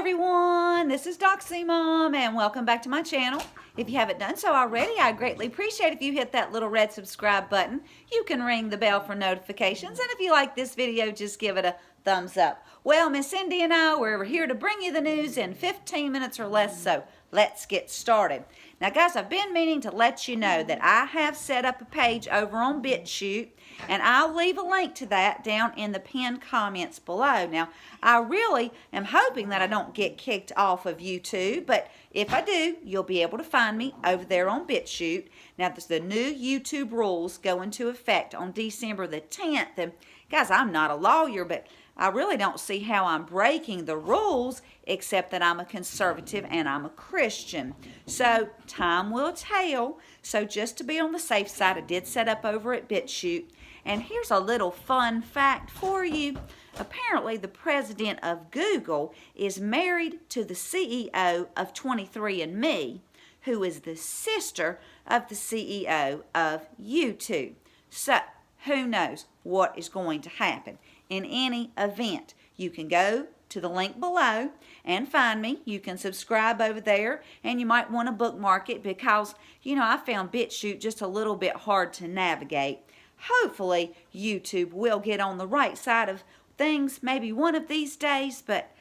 everyone, this is Doxy Mom and welcome back to my channel. If you haven't done so already, I'd greatly appreciate if you hit that little red subscribe button. You can ring the bell for notifications, and if you like this video, just give it a thumbs up. Well, Miss Cindy and I, we're here to bring you the news in 15 minutes or less, so let's get started. Now guys, I've been meaning to let you know that I have set up a page over on BitChute, and I'll leave a link to that down in the pinned comments below. Now, I really am hoping that I don't get kicked off of YouTube, but if I do, you'll be able to find me over there on BitChute. Now, the new YouTube rules go into effect on December the 10th, and guys, I'm not a lawyer, but I really don't see how I'm breaking the rules, except that I'm a conservative and I'm a Christian. So, time will tell. So, just to be on the safe side, I did set up over at BitChute. And here's a little fun fact for you. Apparently, the president of Google is married to the CEO of 23andMe, who is the sister of the CEO of YouTube. So, who knows what is going to happen? In any event, you can go to the link below and find me. You can subscribe over there, and you might want to bookmark it because, I found BitChute just a little bit hard to navigate. Hopefully, YouTube will get on the right side of things maybe one of these days, but,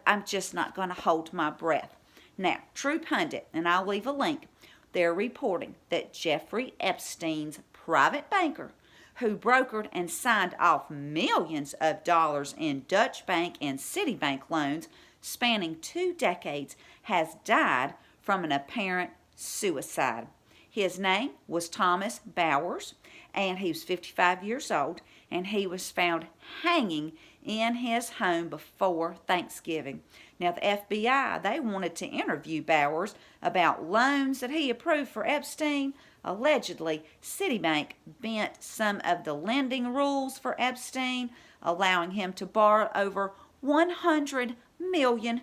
I'm just not going to hold my breath. Now, True Pundit, and I'll leave a link, they're reporting that Jeffrey Epstein's private banker, who brokered and signed off millions of dollars in Dutch Bank and Citibank loans spanning 2 decades, has died from an apparent suicide. His name was Thomas Bowers, and he was 55 years old, and he was found hanging in his home before Thanksgiving. Now, the FBI, they wanted to interview Bowers about loans that he approved for Epstein. Allegedly, Citibank bent some of the lending rules for Epstein, allowing him to borrow over $100 million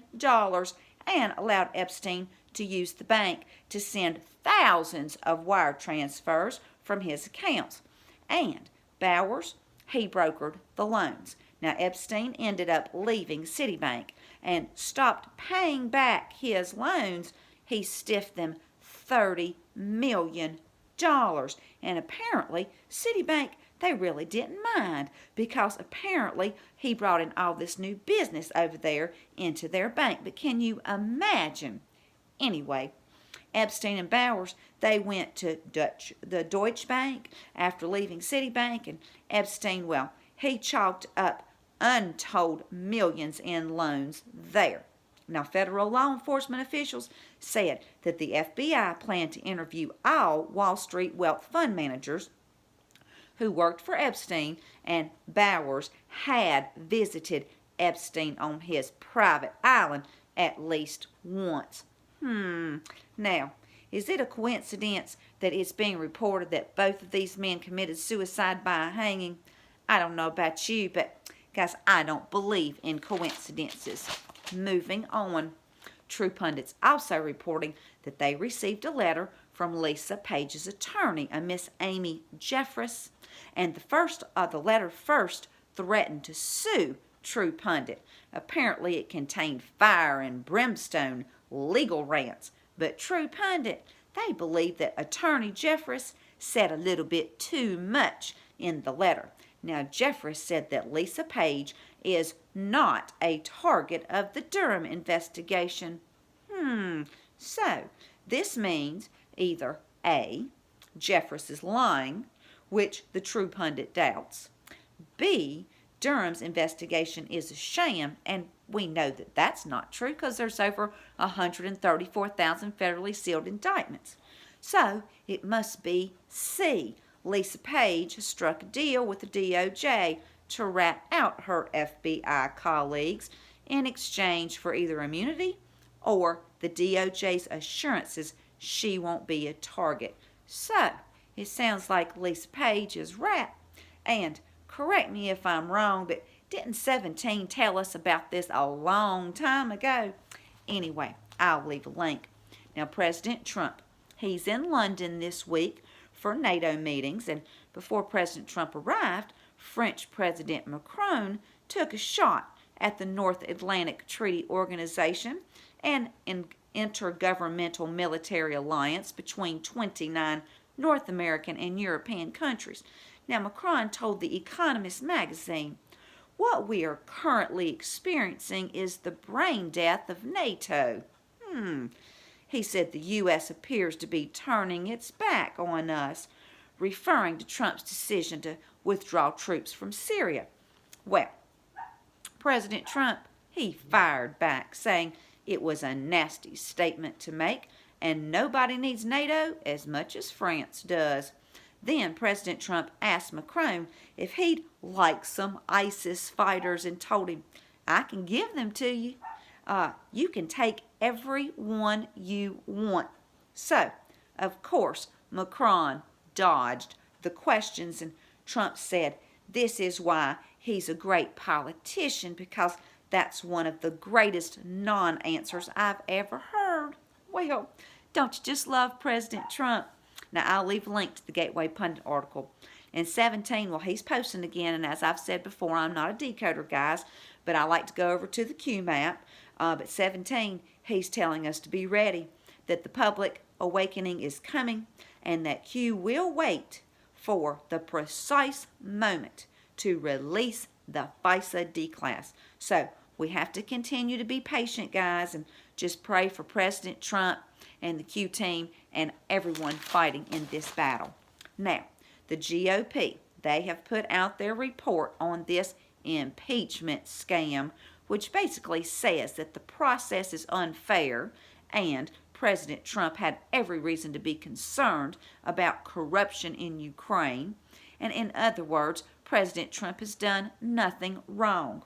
and allowed Epstein to use the bank to send thousands of wire transfers from his accounts. And Bowers, he brokered the loans. Now, Epstein ended up leaving Citibank and stopped paying back his loans. He stiffed them $30 million. And apparently, Citibank, they really didn't mind because apparently he brought in all this new business over there into their bank. But can you imagine? Anyway, Epstein and Bowers, they went to the Deutsche Bank after leaving Citibank, and Epstein, well, he chalked up untold millions in loans there. Now, federal law enforcement officials said that the FBI planned to interview all Wall Street wealth fund managers who worked for Epstein, and Bowers had visited Epstein on his private island at least once. Now, is it a coincidence that it's being reported that both of these men committed suicide by hanging? I don't know about you, but guys, I don't believe in coincidences. Moving on. True Pundit's also reporting that they received a letter from Lisa Page's attorney, a Miss Amy Jeffress, and the letter first threatened to sue True Pundit. Apparently, it contained fire and brimstone legal rants, but True Pundit, they believe that attorney Jeffress said a little bit too much in the letter. Now, Jeffress said that Lisa Page is not a target of the Durham investigation. So, this means either A, Jeffress is lying, which the True Pundit doubts, B, Durham's investigation is a sham, and we know that that's not true because there's over 134,000 federally sealed indictments. So, it must be C, Lisa Page struck a deal with the DOJ to rat out her FBI colleagues in exchange for either immunity or the DOJ's assurances she won't be a target. So, it sounds like Lisa Page is right. And correct me if I'm wrong, but didn't 17 tell us about this a long time ago? Anyway, I'll leave a link. Now, President Trump, he's in London this week for NATO meetings, and before President Trump arrived, French President Macron took a shot at the North Atlantic Treaty Organization, an intergovernmental military alliance between 29 North American and European countries. Now, Macron told The Economist magazine, "What we are currently experiencing is the brain death of NATO." He said the U.S. appears to be turning its back on us, referring to Trump's decision to withdraw troops from Syria. Well, President Trump, he fired back, saying it was a nasty statement to make, and nobody needs NATO as much as France does. Then President Trump asked Macron if he'd like some ISIS fighters and told him, "I can give them to you. You can take every one you want." So, of course, Macron dodged the questions, and Trump said this is why he's a great politician, because that's one of the greatest non-answers I've ever heard. Well, don't you just love President Trump? Now, I'll leave a link to the Gateway Pundit article. And 17, well, he's posting again, and as I've said before, I'm not a decoder, guys, but I like to go over to the Q map. But 17, he's telling us to be ready, that the public awakening is coming, and that Q will wait for the precise moment to release the FISA D-class. So we have to continue to be patient, guys, and just pray for President Trump and the Q team and everyone fighting in this battle. Now, the GOP, they have put out their report on this impeachment scam, which basically says that the process is unfair and President Trump had every reason to be concerned about corruption in Ukraine. And in other words, President Trump has done nothing wrong.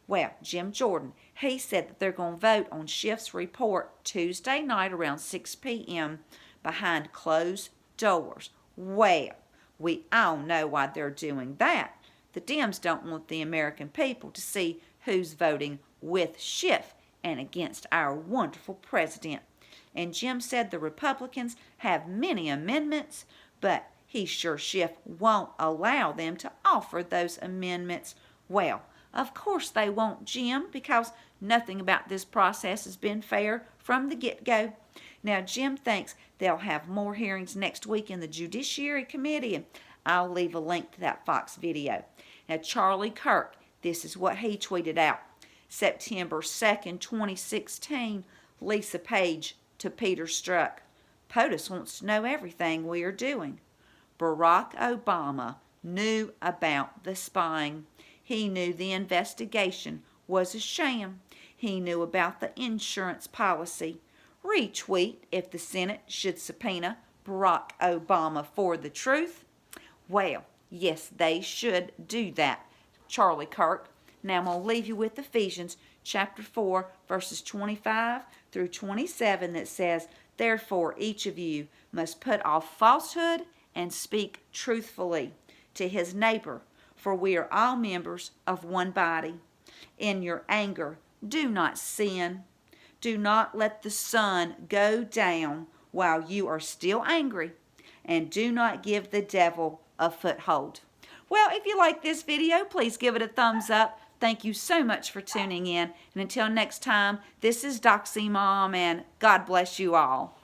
Well, Jim Jordan, he said that they're going to vote on Schiff's report Tuesday night around 6 p.m. behind closed doors. Well, we all know why they're doing that. The Dems don't want the American people to see who's voting with Schiff and against our wonderful president. And Jim said the Republicans have many amendments, but he's sure Schiff won't allow them to offer those amendments. Well, of course they won't, Jim, because nothing about this process has been fair from the get-go. Now, Jim thinks they'll have more hearings next week in the Judiciary Committee, and I'll leave a link to that Fox video. Now, Charlie Kirk, this is what he tweeted out. September 2nd, 2016, Lisa Page to Peter Strzok. POTUS wants to know everything we are doing. Barack Obama knew about the spying. He knew the investigation was a sham. He knew about the insurance policy. Retweet if the Senate should subpoena Barack Obama for the truth. Well, yes, they should do that, Charlie Kirk. Now I'm going to leave you with Ephesians chapter 4, verses 25 through 27 that says, "Therefore each of you must put off falsehood and speak truthfully to his neighbor, for we are all members of one body. In your anger, do not sin. Do not let the sun go down while you are still angry, and do not give the devil a foothold." Well, if you like this video, please give it a thumbs up. Thank you so much for tuning in. And until next time, this is Doxy Mom, and God bless you all.